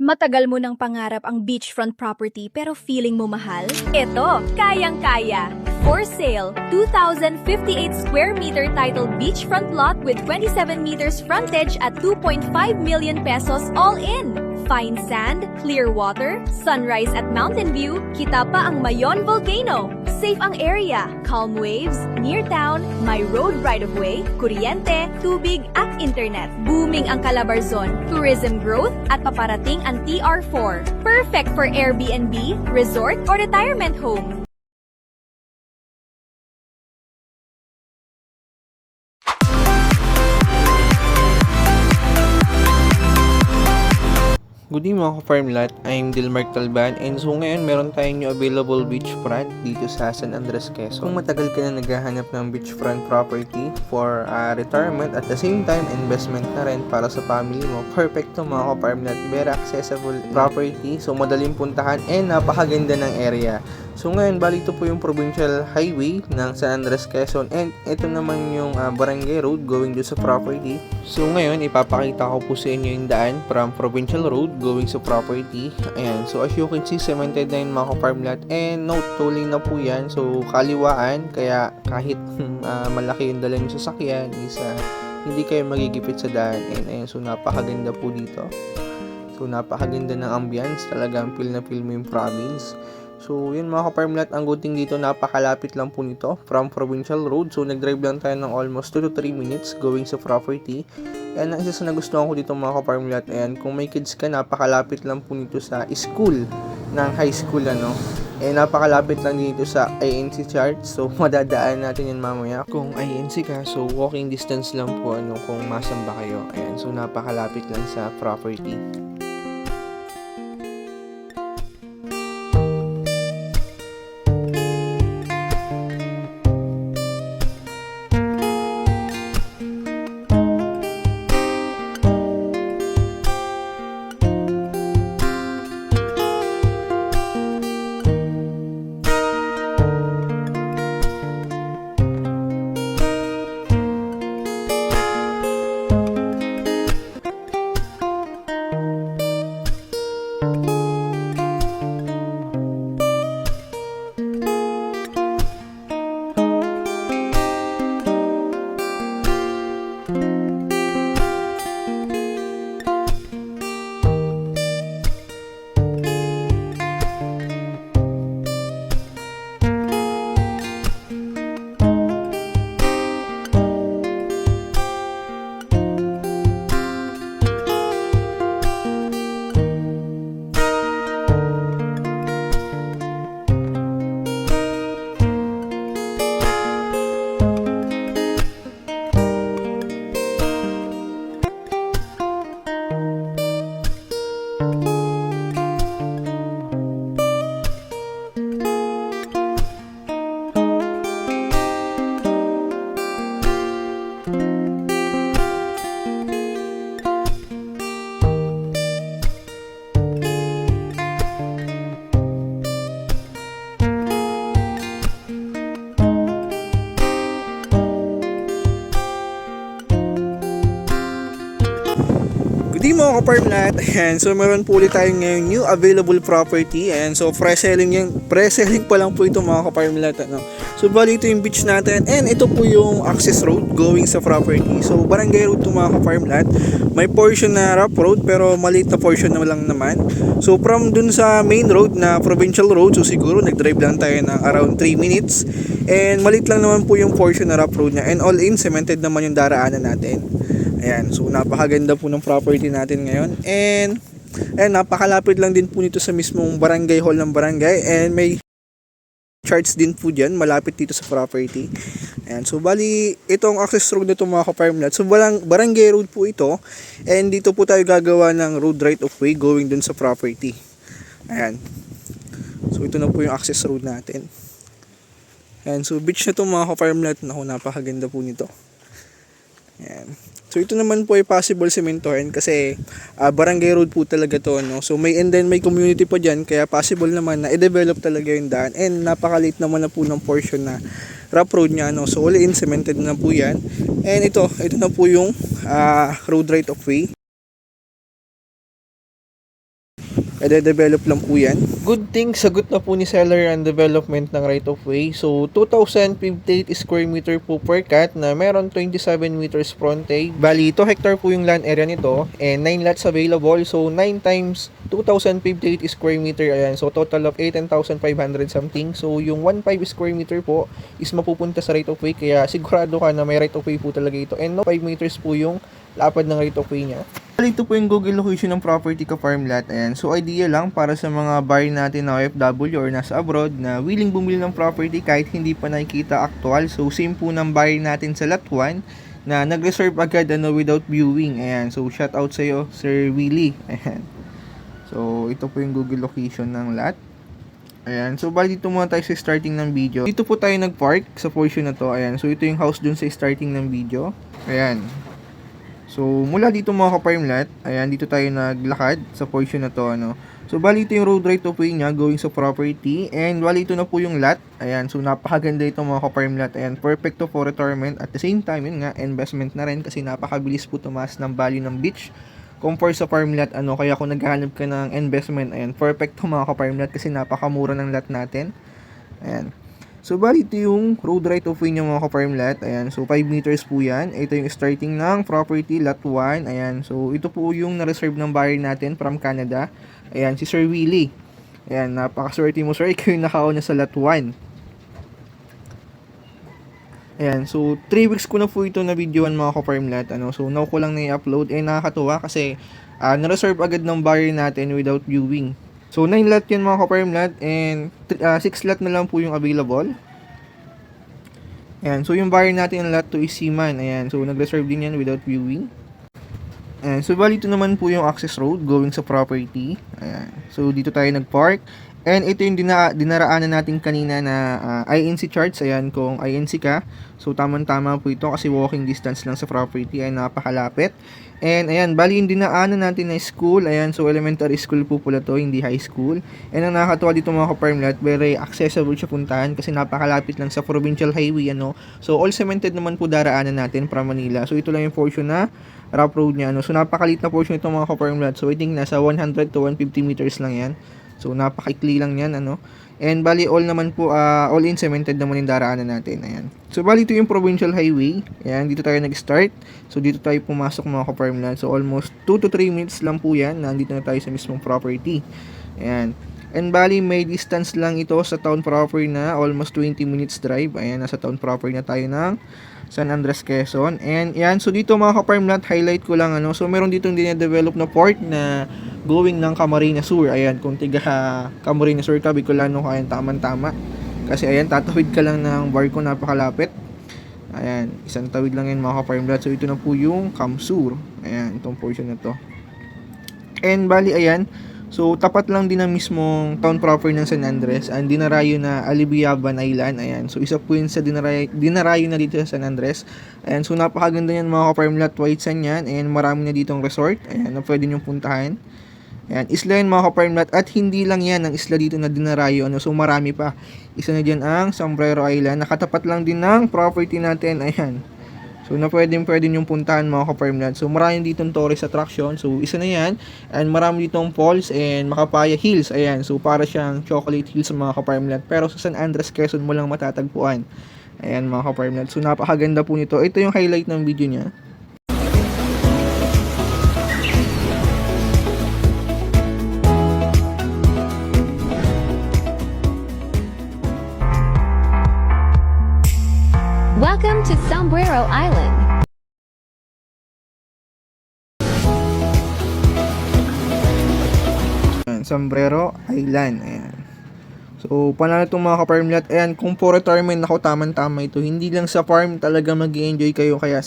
Matagal mo ng pangarap ang beachfront property pero feeling mo mahal? Ito, kayang-kaya! For sale, 2,058 square meter titled beachfront lot with 27 meters frontage at 2.5 million pesos all in. Fine sand, clear water, sunrise at mountain view, kita pa ang Mayon Volcano. Safe ang area, calm waves, near town, may road right-of-way, kuryente, tubig at internet. Booming ang Calabarzon, tourism growth at paparating ang TR4. Perfect for Airbnb, resort or retirement home. Good evening mga ka-farm lot, I'm Dilmark Talban and so ngayon meron tayong new available beachfront dito sa San Andres, Quezon. Kung matagal ka na naghahanap ng beachfront property for retirement at the same time investment na rin para sa family mo, perfect to mga ka-farm lot, very accessible property, so madaling puntahan and napakaganda ng area. So ngayon, bali ito po yung provincial highway ng San Andres, Quezon and ito naman yung barangay road going dito sa property. So ngayon, ipapakita ko po sa inyo yung daan from provincial road going sa property. Ayan, so as you can see, cemented na yung mga farm lot and no tolling na po yan. So kaliwaan, kaya kahit malaki yung dala yung sasakyan is hindi kayo magigipit sa daan. And ayan, so napakaganda po dito. So napakaganda ng ambience, talagang feel na feel mo yung province. So, yun mga ka-farm lot, ang good thing dito, napakalapit lang po nito from provincial road. So, nag-drive lang tayo ng almost 2 to 3 minutes going sa property. And ang isa sa nagustuhan ko dito mga ka-farm lot, ayan, kung may kids ka, napakalapit lang po nito sa school, ng high school, ano. Eh, napakalapit lang dito sa INC chart. So, madadaan natin yan mamaya. Kung INC ka, so walking distance lang po, ano, kung masamba kayo. Ayan, so napakalapit lang sa property. Good mga ka-farm lot. Ayan, so meron po ulit tayo ngayon new available property. And so pre-selling pa lang po ito mga ka-farm lot, ano. So bali ito yung beach natin and ito po yung access road going sa property. So barangay road to mga ka-farm lot. May portion na rough road pero maliit na portion na lang naman. So from dun sa main road na provincial road, so siguro nag-drive lang tayo ng around 3 minutes. And maliit lang naman po yung portion na rough road niya and all in cemented naman yung daraanan natin. Ayan, so napakaganda po ng property natin ngayon. And napakalapit lang din po nito sa mismong barangay hall ng barangay. And may charts din po dyan, malapit dito sa property. Ayan, so bali, itong access road na ito mga ka-farm lot. So barangay road po ito. And dito po tayo gagawa ng road right of way going dun sa property. Ayan. So ito na po yung access road natin. Ayan, so beach na ito mga ka-farm lot. Naku, napakaganda po nito. Ayan. So ito naman po ay possible sementohin kasi barangay road po talaga to, no. So may community pa diyan kaya possible naman na i-develop talaga yung daan and napakaliit naman na po ng portion na rough road niya, no. So all in cemented na po yan. And ito na po yung road right of way. develop lang po yan. Good thing, sagot na po ni seller ang development ng right of way. So, 2,058 square meter po per cut na meron 27 meters frontage. Bali, 2 hectare po yung land area nito and 9 lots available. So, 9 times 2,058 square meter. Ayan. So, total of 18,500 something. So, yung 1.5 square meter po is mapupunta sa right of way. Kaya, sigurado ka na may right of way po talaga ito. And no, 5 meters po yung lapad ng right of way niya. Ito po yung Google location ng property ka farm lot. Ayan. So, idea lang para sa mga buyer natin na OFW or nasa abroad na willing bumili ng property kahit hindi pa nakikita actual. So, same po ng buyer natin sa lot 1 na nag-reserve agad without viewing. Ayan. So, shout out sa iyo, Sir Willie. Ayan. So, ito po yung Google location ng lot. Ayan. So, bali dito muna tayo sa starting ng video. Dito po tayo nag-park sa portion na to. Ayan. So, ito yung house dun sa starting ng video. Ayan. So, mula dito mga ka-farm lot, ayan, dito tayo naglakad sa portion na to, So, bali ito yung road right of way niya going sa property. And, bali ito na po yung lot. Ayan, so napakaganda ito mga ka-farm lot. Ayan, perfect to for retirement. At the same time, yun nga, investment na rin kasi napakabilis po tumaas ng value ng beach. Compare sa farm lot, kaya kung naghahanap ka ng investment, ayan, perfect to mga ka-farm lot kasi napakamura ng lot natin. Ayan. So, bali ito yung road right of way niya mga ka-farm lot. Ayan, so 5 meters po yan. Ito yung starting ng property, lot 1. Ayan, so ito po yung na-reserve ng buyer natin from Canada. Ayan, si Sir Willie. Ayan, napakaswerte mo sir, ikaw yung nakauna sa lot 1. Ayan, so 3 weeks ko na po ito na videoan mga ka-farm lot. So now ko lang na i-upload. Nakakatuwa kasi na-reserve agad ng buyer natin without viewing. So, 9 lot yan mga ka-farm lot and 6 lot na lang po yung available. Ayan, so yung buyer natin ng lot 2 is Seaman. Ayan, so nag-reserve din yan without viewing. Ayan, so bali ito naman po yung access road going sa property. Ayan, so dito tayo nag-park. And ito yung dinaraanan natin kanina na INC charts. Ayan, kung INC ka, so tamang-tama po ito kasi walking distance lang sa property ay napakalapit. And ayan, bali yung dinaanan natin na school. Ayan, so elementary school po pala to, hindi high school. And ang nakakatuwa dito mga ka-farm lot, very accessible siya puntahan kasi napakalapit lang sa provincial highway. So all cemented naman po daraanan natin from Manila. So ito lang yung portion na rough road niya. So napakalit na portion ito mga ka-farm lot. So I think nasa 100 to 150 meters lang yan. So, napakaikli lang yan, And, bali, all naman po, all in cemented naman yung daraanan natin, ayan. So, bali, ito yung provincial highway. Ayan, dito tayo nag-start. So, dito tayo pumasok mga ka-farm lot. So, almost 2 to 3 minutes lang po yan. Nandito na tayo sa mismong property. Ayan. And, bali, may distance lang ito sa town proper na almost 20 minutes drive. Ayan, nasa town proper na tayo ng San Andres, Quezon. And yan, so dito mga ka-farm lot, highlight ko lang so meron dito din-develop na port na going ng Camarines Sur. Ayan, kung tiga Camarines Sur ka, Bicolano ka, ayan, tama-tama. Kasi ayan, tatawid ka lang ng barko, napakalapit. Ayan, isang tawid lang yan mga ka-farm lot. So ito na po yung Camsur. Ayan, itong portion na to. And bali, ayan, so tapat lang din ang mismong town proper ng San Andres ang dinarayo na Alibiaban Island. Ayan, so isa po yun sa dinarayo na dito sa San Andres. Ayan, so napakaganda yan mga ka-farm lot, white sand yan and marami na ditong resort. Ayan, na pwede nyong puntahan. Ayan, isla yan mga ka-farm lot at hindi lang yan ang isla dito na dinarayo. So marami pa. Isa na dyan ang Sombrero Island, nakatapat lang din ng property natin. Ayan, so na pwede yung puntahan mga ka-farm lot. So marami ditong tourist attraction. So isa na yan. And marami ditong falls and Makapaya Hills. Ayan, so para siyang chocolate hills mga ka-farm lot. Pero sa San Andres, Quezon mo lang matatagpuan. Ayan mga ka-farm lot. So napakaganda po nito. Ito yung highlight ng video niya. Welcome to Sombrero Island. Sombrero Island. Ayan. So, panalo itong mga ka-farm lot. Ayan, kung for retirement ako, tamang-tama ito. Hindi lang sa farm talaga mag-i-enjoy kayo. Kaya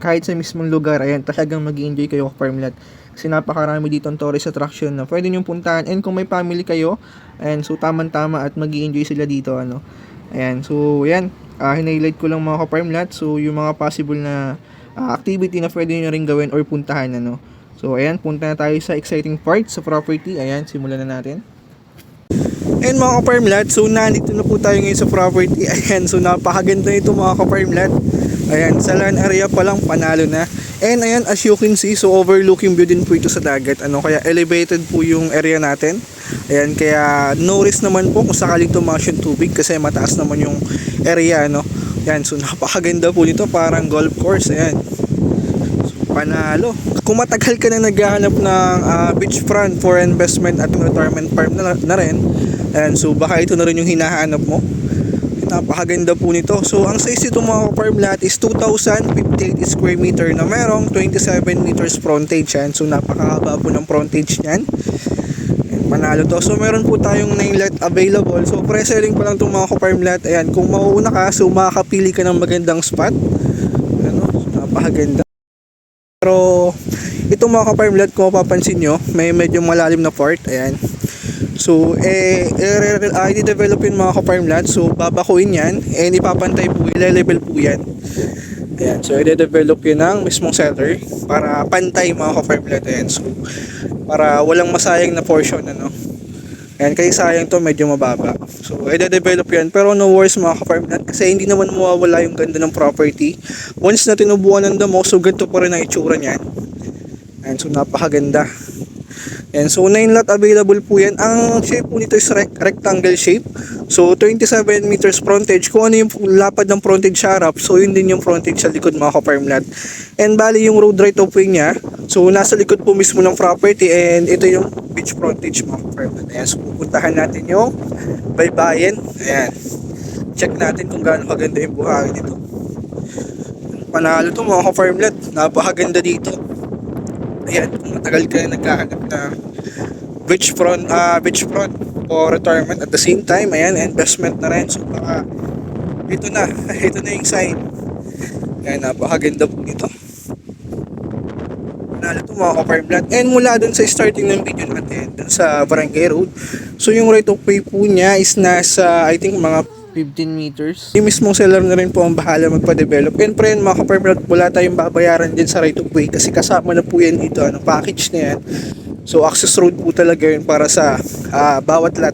kahit sa mismong lugar, ayan, talagang mag-i-enjoy kayo ka-farm lot. Kasi napakarami dito ang tourist attraction na pwede nyo puntahan. And kung may family kayo, ayan, so tamang-tama at mag-i-enjoy sila dito. Ayan, so, ayan. Hinighlight ko lang mga ka-farm lot. So, yung mga possible na activity na pwede nyo rin gawin or puntahan. So, ayan, punta na tayo sa exciting part sa property. Ayan, simulan na natin. And mga ka-farm lot, so nandito na po tayo ngayon sa property. Ayan, so napakaganda nito mga ka-farm lot. Ayan, sa land area pa lang panalo na. And ayan, as you can see, so overlooking view din po ito sa dagat. Kaya elevated po yung area natin. Ayan, kaya no risk naman po kung sakaling tumaas yung tubig kasi mataas naman yung area, Ayan, so napakaganda po nito, parang golf course. Ayan. So, panalo. Kung matagal ka na naghahanap ng beachfront for investment at retirement farm na rin, ayan, so baka ito na rin yung hinahanap mo. Napakaganda po nito. So ang size nito mga farm lot is 2,058 square meter na merong 27 meters frontage yan. So napakahaba po ng frontage niyan. Panalo to. So meron po tayong 9 lot available. So pre-selling pa lang itong mga farm lot. Ayan, kung mauuna ka, so makakapili ka ng magandang spot. So, napakaganda. Pero itong mga farm lot, kung mapapansin nyo, may medyo malalim na part. Ayan. So, i-develop yung mga ka-farm lot. So, babakuin yan and ipapantay po, i-level po yan. Ayan. So, i-develop yun ng mismong seller para pantay mga ka-farm lot. Ayan. So, para walang masayang na portion, Ayan, kasi sayang to, medyo mababa. So, i-develop yan. Pero no worries mga ka-farm lot kasi hindi naman mawawala yung ganda ng property. Once na tinubuan ng damo, so ganito pa rin ang itsura niyan. Ayan. So, napakaganda. And so 9 lot available po yan. Ang shape po nito is rectangle shape. So 27 meters frontage. Kung ano yung lapad ng frontage sa harap, so yun din yung frontage sa likod mga ka-farm lot. And bali yung road right of way niya, so nasa likod po mismo ng property and ito yung beach frontage mga ka-farm lot. Ayan, so pupuntahan natin yung baybayin. Ayan. Check natin kung gaano kaganda yung buhangin dito. Panalo to mga ka-farm lot. Napakaganda dito. Ayan, kung matagal ka naghahanap na beachfront for retirement at the same time, ayan, investment na rin. So baka ito na yung sign. Ayan, napakaganda po nito. Panalo ito mga ka-farm lot. And mula dun sa starting ng video natin, dun sa Barangay Road, so yung right of way po niya is nasa, I think, mga 15 meters. yung mismong seller na rin po ang bahala magpa-develop. And pre, mga ka-farm lot, wala tayong babayaran din sa right of way kasi kasama na po yan dito, package na yan. So access road po talaga yun para sa bawat lot.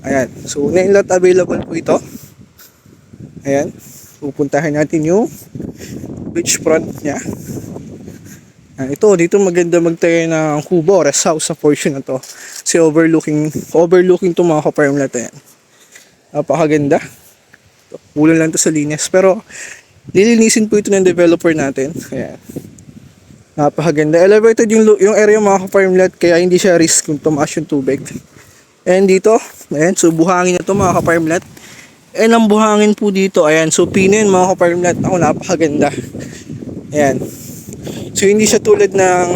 Ayan, so 9 lot available po ito. Ayan, pupuntahan natin yung beachfront nya. Ito, dito maganda magtayo ng kubo, rest house sa portion na to. Kasi overlooking to mga ka-farm lot. Ayan, napakaganda. Kulang lang to sa linis, pero lilinisin po ito ng developer natin. Ayan, napakaganda. Elevated yung area mga ka-farm lot, kaya hindi siya risk kung tumaas yung tubig. And dito, ayan, so buhangin na to mga ka-farm lot. And ang buhangin po dito, ayan, so pino yun mga ka-farm lot. Ako, napakaganda. Ayan, so hindi siya tulad ng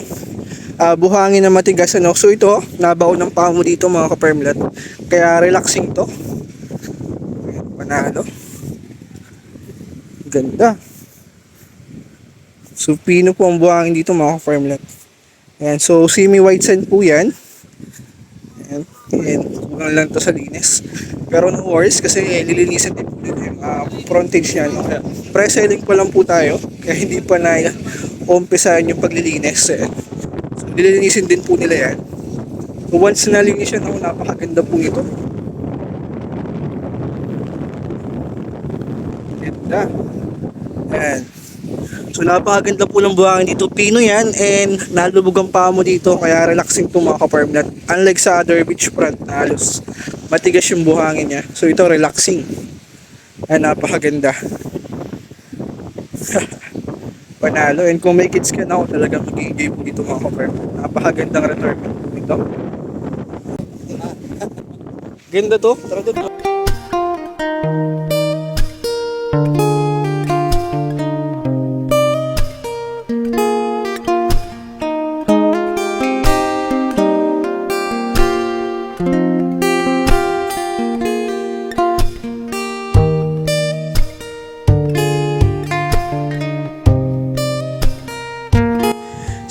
buhangin na matigas, So ito, nabaon ng paa mo dito mga ka-farm lot, kaya relaxing to. Ayan, panalo. Ganda. So pino po ang buhangin dito mga ka-farm lot. Ayan, so semi-white sand po yan. Ayan, and kulang lang to sa linis. Pero no worries kasi lilinisan din po dito yung frontage niya. Kaya pre-selling pa lang po tayo, kaya hindi pa na umpisahan yung paglilinis. So lilinisin din po nila yan. So once na linis yan, napakaganda po ito. Ganda. Ayan. So napakaganda po ng buhangin dito. Pino yan and nalubog ang paa mo dito kaya relaxing to mga ka-farm lot. Unlike sa other beachfront na halos matigas yung buhangin niya. So ito relaxing. Ayan, napakaganda. Panalo. And kung may kids ka na ako, talagang mag-i-enjoy po dito mga ka-farm. Napakagandang retirement dito. Ganda to. Tara to.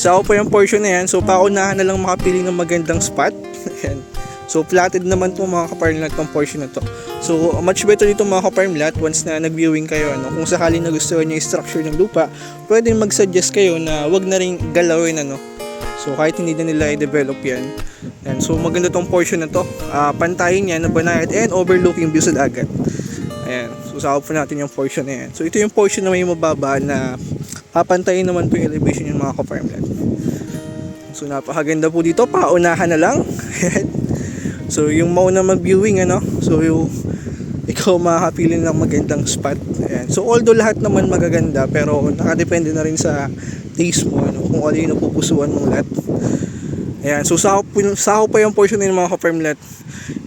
So ako po yung portion na yan. So paunahan na lang makapili ng magandang spot. Ayan. So platted naman po mga ka-farm lot ng portion na to. So much better dito mga ka-farm lot once na nag-viewing kayo. Kung sakali nagustuhan nyo yung structure ng lupa, pwede mag-suggest kayo na wag na rin galawin. So kahit hindi na nila i-develop yan. Ayan. So maganda tong portion na to. Pantayin yan na banayad and overlooking view sa dagat. Ayan. So sakop po natin yung portion na yan. So ito yung portion na may mababa na papantayin naman po yung elevation yung mga ka-farmland. So napakaganda po dito, paunahan na lang. So yung mauna mag-viewing so yung ikaw makakapili ng magandang spot. Ayan. So although lahat naman magaganda, pero nakadepende na rin sa taste mo kung ano yung napupusuan mong lot. Ayan, so sako pa yung portion ng mga ka-farm lot.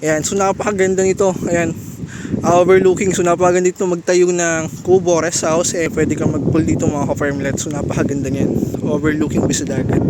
Ayan, so napakaganda nito. Ayan, overlooking. So napakaganda dito magtayo ng kubo, rest house. Pwede kang mag-pool dito mga ka-farm lot. So napakaganda niyan. Overlooking sa dagat.